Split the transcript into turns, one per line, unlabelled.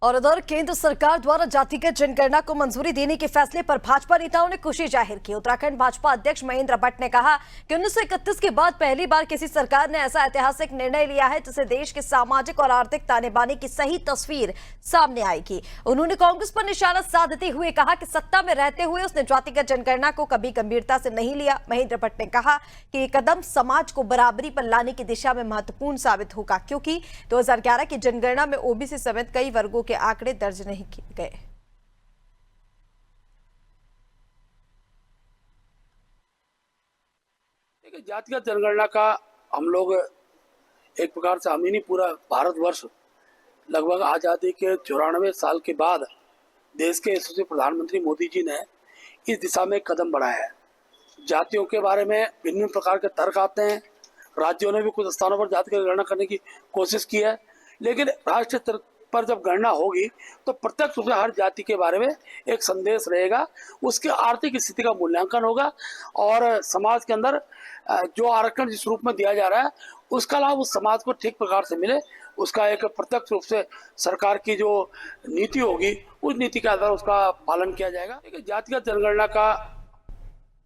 और उधर केंद्र सरकार द्वारा जातिगत जनगणना को मंजूरी देने के फैसले पर भाजपा नेताओं ने खुशी जाहिर की। उत्तराखंड भाजपा अध्यक्ष महेंद्र भट्ट ने कहा कि 1931 के बाद पहली बार किसी सरकार ने ऐसा ऐतिहासिक निर्णय लिया है जिससे देश के सामाजिक और आर्थिक ताने बाने की सही तस्वीर सामने आएगी। उन्होंने कांग्रेस पर निशाना साधते हुए कहा कि सत्ता में रहते हुए उसने जातिगत जनगणना को कभी गंभीरता से नहीं लिया। महेंद्र भट्ट ने कहा कि ये कदम समाज को बराबरी पर लाने की दिशा में महत्वपूर्ण साबित होगा, क्योंकि 2011 की जनगणना में ओबीसी समेत कई वर्गों के आंकड़े दर्ज नहीं किए गए।
देखिए, जातिगत जनगणना का हम लोग एक प्रकार से हम ही नहीं, पूरा भारतवर्ष लगभग आज़ादी के 94 साल के बाद देश के यशस्वी प्रधानमंत्री मोदी जी ने इस दिशा में कदम बढ़ाया है। जातियों के बारे में भिन्न प्रकार के तर्क आते हैं। राज्यों ने भी कुछ स्थानों पर जाति की गणना करने की कोशिश की है, लेकिन राष्ट्रीय स्तर पर जब गणना होगी तो प्रत्यक्ष रूप से हर जाति के बारे में एक संदेश रहेगा, उसकी आर्थिक स्थिति का मूल्यांकन होगा और समाज के अंदर जो आरक्षण जिस रूप में दिया जा रहा है उसका लाभ उस समाज को ठीक प्रकार से मिले, उसका एक प्रत्यक्ष रूप से सरकार की जो नीति होगी उस नीति के आधार उसका पालन किया जाएगा। जातिगत जनगणना का